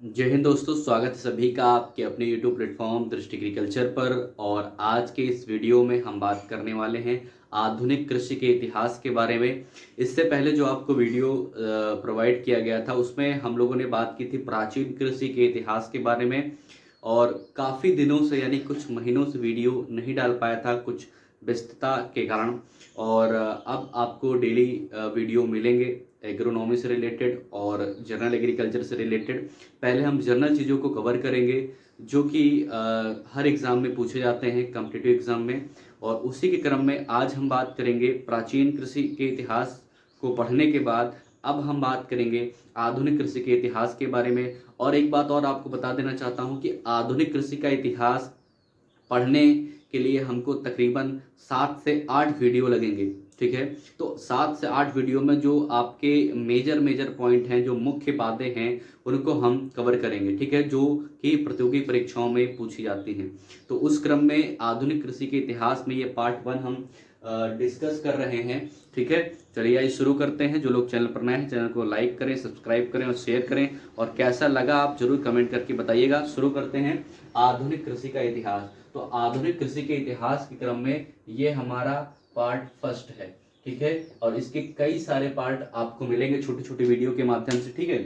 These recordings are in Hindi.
जय हिंद दोस्तों, स्वागत है सभी का आपके अपने YouTube प्लेटफॉर्म दृष्टि एग्रीकल्चर पर। और आज के इस वीडियो में हम बात करने वाले हैं आधुनिक कृषि के इतिहास के बारे में। इससे पहले जो आपको वीडियो प्रोवाइड किया गया था उसमें हम लोगों ने बात की थी प्राचीन कृषि के इतिहास के बारे में। और काफ़ी दिनों से यानी कुछ महीनों से वीडियो नहीं डाल पाया था, कुछ व्यस्तता के कारण। और अब आपको डेली वीडियो मिलेंगे एग्रोनॉमी से रिलेटेड और जनरल एग्रीकल्चर से रिलेटेड। पहले हम जनरल चीज़ों को कवर करेंगे जो कि हर एग्ज़ाम में पूछे जाते हैं कॉम्पिटिटिव एग्ज़ाम में। और उसी के क्रम में आज हम बात करेंगे प्राचीन कृषि के इतिहास को पढ़ने के बाद अब हम बात करेंगे आधुनिक कृषि के इतिहास के बारे में। और एक बात और आपको बता देना चाहता हूँ कि आधुनिक कृषि का इतिहास पढ़ने के लिए हमको तकरीबन 7 से 8 वीडियो लगेंगे। ठीक है, तो 7 से 8 वीडियो में जो आपके मेजर मेजर पॉइंट हैं, जो मुख्य बातें हैं, उनको हम कवर करेंगे। ठीक है, जो कि प्रतियोगी परीक्षाओं में पूछी जाती हैं। तो उस क्रम में आधुनिक कृषि के इतिहास में ये पार्ट 1 हम डिस्कस कर रहे हैं। ठीक है, चलिए आइए शुरू करते हैं। जो लोग चैनल पर नए हैं चैनल को लाइक करें, सब्सक्राइब करें और शेयर करें। और कैसा लगा आप जरूर कमेंट करके बताइएगा। शुरू करते हैं आधुनिक कृषि का इतिहास। तो आधुनिक कृषि के इतिहास के क्रम में ये हमारा पार्ट 1 है। ठीक है, और इसके कई सारे पार्ट आपको मिलेंगे छोटे छोटे वीडियो के माध्यम से। ठीक है,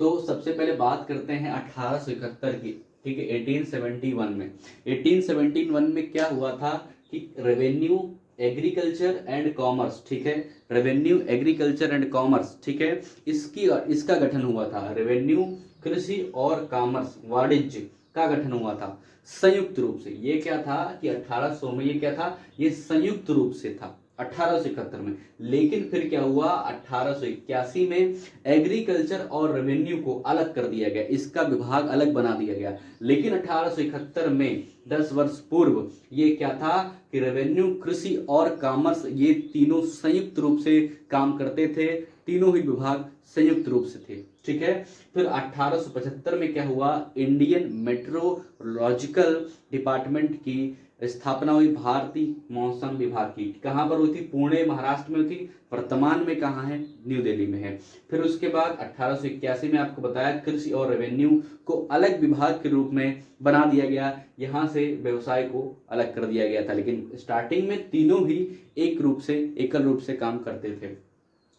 तो सबसे पहले बात करते हैं 1871 की। ठीक है, 1871 में 1871 में क्या हुआ था कि रेवेन्यू एग्रीकल्चर एंड कॉमर्स, ठीक है, रेवेन्यू एग्रीकल्चर एंड कॉमर्स, ठीक है, इसका गठन हुआ था। रेवेन्यू कृषि और कॉमर्स वाणिज्य का गठन हुआ था संयुक्त रूप से। ये क्या था कि 1800 में ये क्या था, ये संयुक्त रूप से था 1871 में। लेकिन फिर क्या हुआ, 1881 में एग्रीकल्चर और रेवेन्यू को अलग कर दिया गया, इसका विभाग अलग बना दिया गया। लेकिन 1871 में 10 वर्ष पूर्व ये क्या था कि रेवेन्यू कृषि और कॉमर्स ये तीनों संयुक्त रूप से काम करते थे, तीनों ही विभाग संयुक्त रूप से थे। ठीक है, फिर 1875 में क्या हुआ, इंडियन मेट्रोलॉजिकल डिपार्टमेंट की स्थापना हुई, भारतीय मौसम विभाग की। कहां पर हुई थी, पुणे महाराष्ट्र में हुई थी। वर्तमान में कहां है, न्यू दिल्ली में है। फिर उसके बाद 1881 में आपको बताया कृषि और रेवेन्यू को अलग विभाग के रूप में बना दिया गया, यहां से व्यवसाय को अलग कर दिया गया था। लेकिन स्टार्टिंग में तीनों ही एक रूप से एकल रूप से काम करते थे।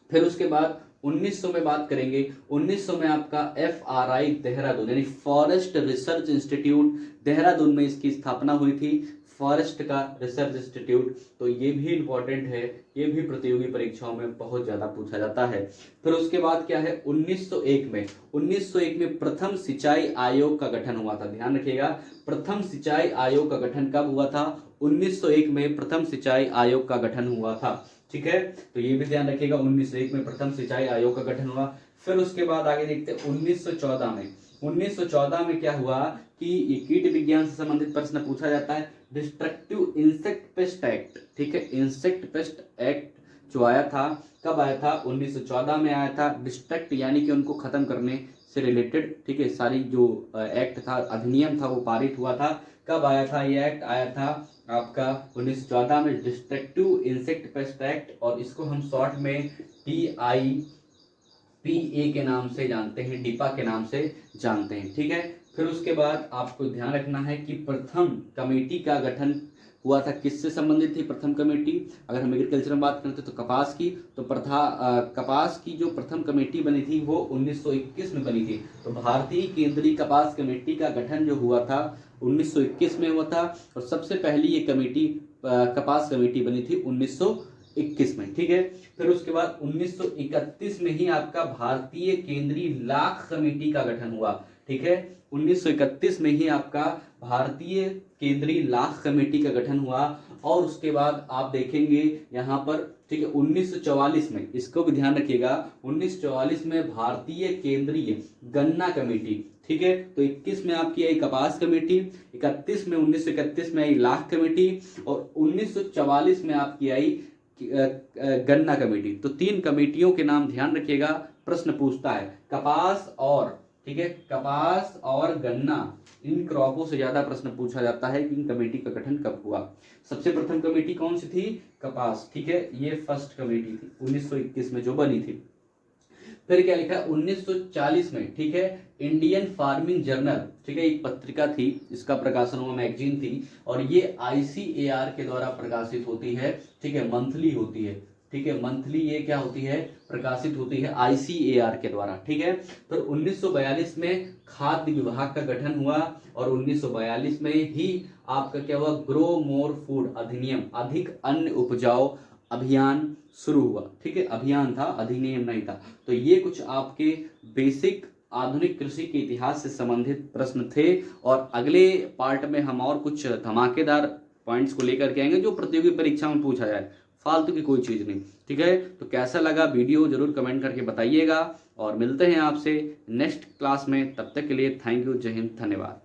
फिर उसके बाद 1900 में बात करेंगे। 1900 में आपका FRI देहरादून यानी फॉरेस्ट रिसर्च इंस्टीट्यूट देहरादून में इसकी स्थापना हुई थी, फॉरेस्ट का रिसर्च इंस्टीट्यूट। तो ये भी इंपॉर्टेंट है, ये भी प्रतियोगी परीक्षाओं में बहुत ज्यादा पूछा जाता है। फिर उसके बाद क्या है, 1901 में प्रथम सिंचाई आयोग का गठन हुआ था। ध्यान रखिएगा, प्रथम सिंचाई आयोग का गठन कब हुआ था, 1901 में प्रथम सिंचाई आयोग का गठन हुआ था। ठीक है, तो ये भी ध्यान रखिएगा, 1901 में प्रथम सिंचाई आयोग का गठन हुआ। फिर उसके बाद आगे देखते हैं 1914 में क्या हुआ कि ये कीट विज्ञान से संबंधित प्रश्न पूछा जाता है, डिस्ट्रक्टिव इंसेक्ट पेस्ट एक्ट। ठीक है, इंसेक्ट पेस्ट एक्ट जो आया था, कब आया था, 1914 में आया था। डिस्ट्रक्ट यानी कि उनको खत्म करने से रिलेटेड, ठीक है, सारी जो एक्ट था, अधिनियम था, वो पारित हुआ था। कब आया था ये एक्ट, आया था आपका 1914 में, डिस्ट्रक्टिव इंसेक्ट पेस्ट एक्ट। और इसको हम शॉर्ट में DIPA के नाम से जानते हैं, डिपा के नाम से जानते हैं। ठीक है, फिर उसके बाद आपको ध्यान रखना है कि प्रथम कमेटी का गठन हुआ था, किससे संबंधित थी प्रथम कमेटी। अगर हम एग्रीकल्चर में बात करते तो कपास की, तो कपास की जो प्रथम कमेटी बनी थी वो 1921 में बनी थी। तो भारतीय केंद्रीय कपास कमेटी का गठन जो हुआ था 1921 में हुआ था। और सबसे पहली ये कमेटी कपास कमेटी बनी थी 1921 में। ठीक है, फिर उसके बाद 1931 में ही आपका भारतीय केंद्रीय लाख कमेटी का गठन हुआ। ठीक है, 1931 में ही आपका भारतीय केंद्रीय लाख कमेटी का गठन हुआ। और उसके बाद आप देखेंगे यहाँ पर, ठीक है, 1944 में, इसको भी ध्यान रखिएगा, 1944 में भारतीय केंद्रीय गन्ना कमेटी। ठीक है, तो 21 में आपकी आई कपास कमेटी, 1931 में आई लाख कमेटी, और 1944 में आपकी आई गन्ना कमेटी। तो 3 कमेटियों के नाम ध्यान रखिएगा, प्रश्न पूछता है। कपास और, ठीक है, कपास और गन्ना, इन क्रॉपों से ज्यादा प्रश्न पूछा जाता है कि इन कमेटी का गठन कब हुआ। सबसे प्रथम कमेटी कौन सी थी, कपास। ठीक है, ये फर्स्ट कमेटी थी 1921 में जो बनी थी। फिर क्या लिखा है 1940 में, ठीक है, इंडियन फार्मिंग जर्नल, ठीक है, एक पत्रिका थी, इसका प्रकाशन हुआ, मैगजीन थी, और ये ICAR के द्वारा प्रकाशित होती है, ठीक है, मंथली होती है, ठीक है, मंथली ये क्या होती है, प्रकाशित होती है ICAR के द्वारा, ठीक है। फिर 1942 में खाद्य विभाग का गठन हुआ और 1942 में ही आपका क्या हुआ, ग्रो मोर फूड अधिनियम, अधिक अन्न उपजाओ अभियान शुरू हुआ, ठीक है, अभियान था, अधिनियम नहीं था। तो ये कुछ आपके बेसिक आधुनिक कृषि के इतिहास से संबंधित प्रश्न थे, और अगले पार्ट में हम और कुछ धमाकेदार पॉइंट्स को लेकर के आएंगे जो प्रतियोगी परीक्षा में पूछा जाए, फालतू की कोई चीज नहीं, ठीक है। तो कैसा लगा वीडियो जरूर कमेंट करके बताइएगा, और मिलते हैं आपसे नेक्स्ट क्लास में, तब तक के लिए थैंक यू, जय हिंद, धन्यवाद।